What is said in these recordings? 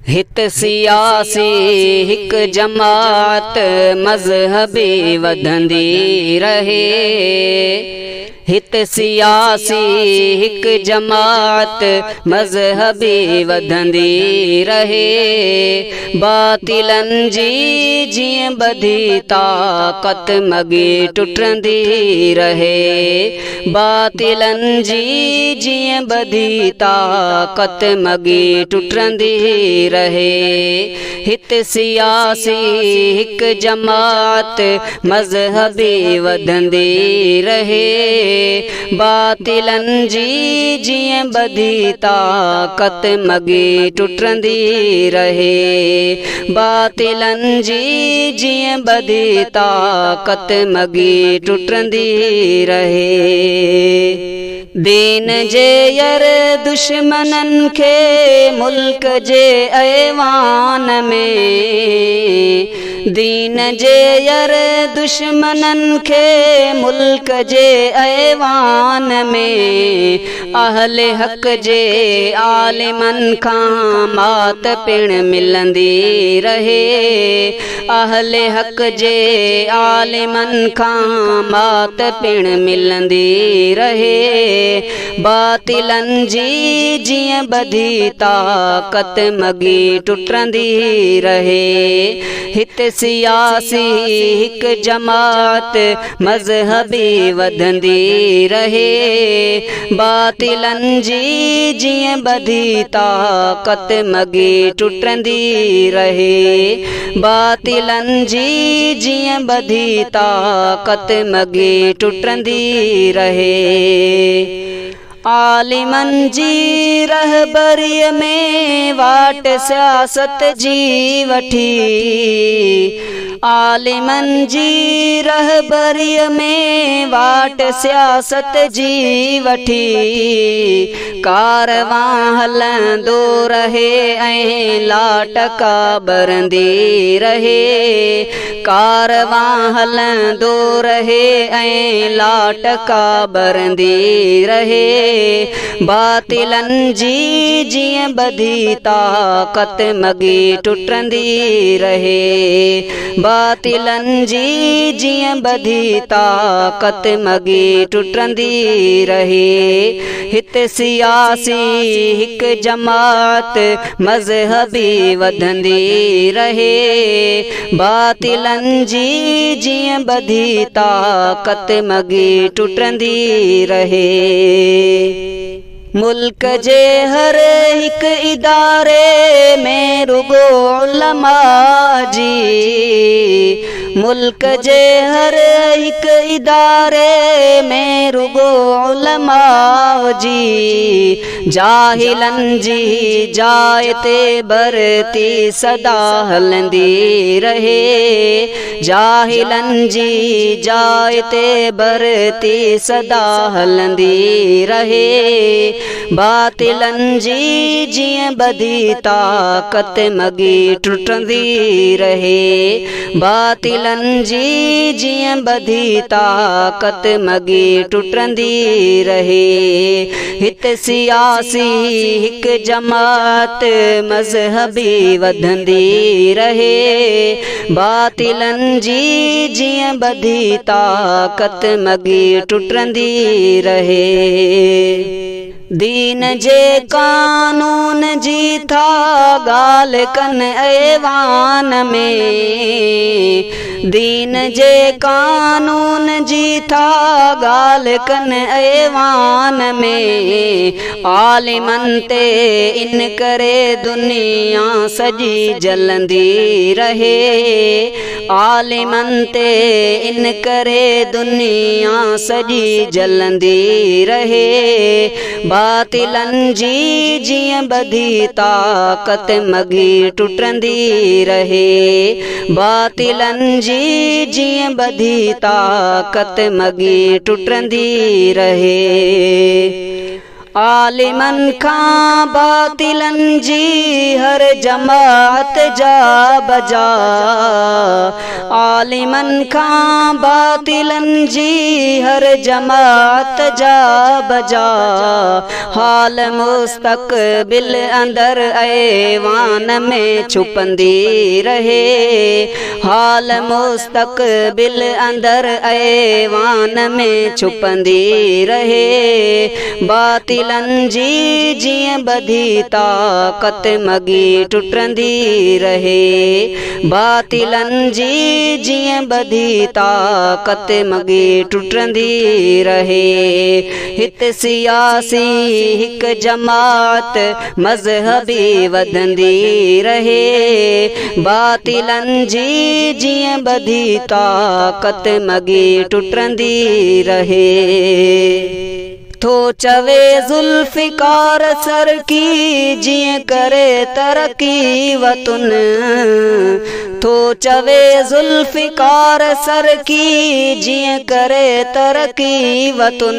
हित सियासी हिक जमात मज़हबी वधंदी रहे। हित सियासी हिक जमात मज़हबी वधंदी रहे। बातिलन जी जीअं ॿधी ताक़त मगी टुटंदी रहे। बातिलन जी जीअं ॿधी ताक़त मगी टुटंदी रहे। हित सियासी हिक जमात मज़हबी वधंदी रहे। बातिलन जी जीअं ॿधी ताक़त मगी टुटंदी रहे। बातिलन जी जीअं ॿधी ताक़त मगी टुटंदी रहे। दीन जे यर दुश्मनन खे मुल्क जे ऐवान में। दीन जे यर दुश्मनन खे मुल्क जे ऐवान में। अहल हक़ जे आलिमन खां मात पिण मिलंदी रहे। अहल हक़ जे आलिमन खां मात पिण मिलंदी रहे। बातिलन जी जीअं ॿधी ताक़त मगी टुटंदी रहे। हित सियासी हिक जमात मज़हबी वधंदी रहे। बातिलन जी जीअं ॿधी ताक़त मगी टुटंदी रहे। बातिलन जी जीअं ॿधी ताक़त मगी टुटंदी रहे। आलिमन जी रहबरीअ में वाट सियासत जी वठी। आलिमन जी रहबरीअ में वाट सियासत जी वठी। कारवां हलंदो रहे ऐं लाटका बरंदी रहे। कारवां हलंदो रहे ऐं लाटका बरंदी रहे। बातिलन जी जीअं ॿधी ताक़त मगी टुटंदी रहे। बातिलन जी जीअं ॿधी ताक़त मगी टुटंदी रहे। हित सियासी हिक जमात मज़हबी वधंदी रहे। बातिलन जी जीअं ॿधी ताक़त मगी टुटंदी रहे। मुल्क जे हर हिक इदारे में रुगो उलमा जी। मुल्क जे हर हिक इदारे में रुगो उलमा जी। जाहिलन जी जाइ ते बरती सदा हलंदी रहे। जाहिलन जी जाइ ते बरती सदा हलंदी रहे। बातिलन जी जीअं ॿधी ताक़त मगी टुटंदी रहे। बातिलन जी जीअं ॿधी ताक़त मगी टुटंदी रहे। हित सियासी हिक जमात मज़हबी वधंदी रहे। बातिलन जी जीअं ॿधी ताक़त मगी टुटंदी रहे। दीन जे कानून जी था ॻाल्हि कनि ऐवान में। दीन जे कानून जी था ॻाल्हि कनि ऐवान में। आलिमन ते इन करे दुनिया सॼी जलंदी रहे। आलिमन ते इन करे दुनिया सॼी जलंदी रहे। बातिलन जी जीअं ॿधी ताक़त मगी टुटंदी रहे। बातिलन जी जीअं ॿधी ताक़त मगी टुटंदी रहे। आलिमन खां बातिलन जी हर जमात जा बजा, आलिमन खां बातिलन जी हर जमात जा बजा। हाल मुस्तक़बिल अंदर ऐवान में छुपंदी रहे, हाल मुस्तक़बिल अंदर ऐवान में छुपंदी रहे। बातिलन जी जीअं बधी ताक़त मगी टुटंदी रहे, बातिलन जी जीअं बधी ताक़त मगी टुटंदी रहे। हित सियासी हिक जमात मज़हबी वधंदी रहे, बातिलन जी जीअं बधी ताक़त मगी टुटंदी रहे। थो चवे ज़ुल्फ़िकार सर की जीअं करे तरक़ी वतुन, थो चवे ज़ुल्फ़िकार सर की जीअं करे तरक़ी वतुन।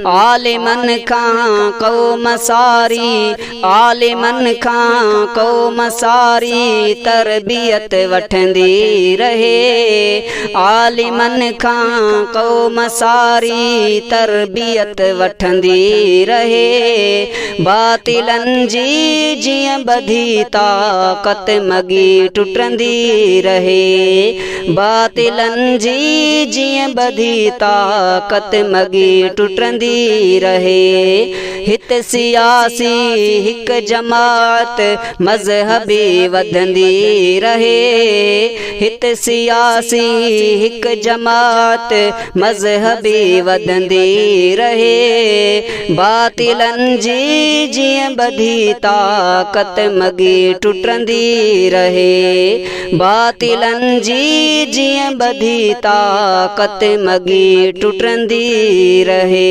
आलिमन खां क़ौम सारी, आलिमन खां क़ौम सारी तरबियत वठंदी रहे, आलिमन खां क़ौम सारी तरबियत वठंदी रहे। बातिलन जी जीअं बधी ताक़त मगी टुटंदी रहे, बातिलन जी जीअं बधी ताक़त मगी टुटंदी रहे। हित सियासी हिक जमात मज़हबी वधंदी रहे, हित सियासी हिक जमात मज़हबी वधंदी रहे। बातिलन जी जीअं बधी ताक़त मगी टुटंदी रहे, बातिलन जी जीअं बधी ताक़त मगी टुटंदी रहे।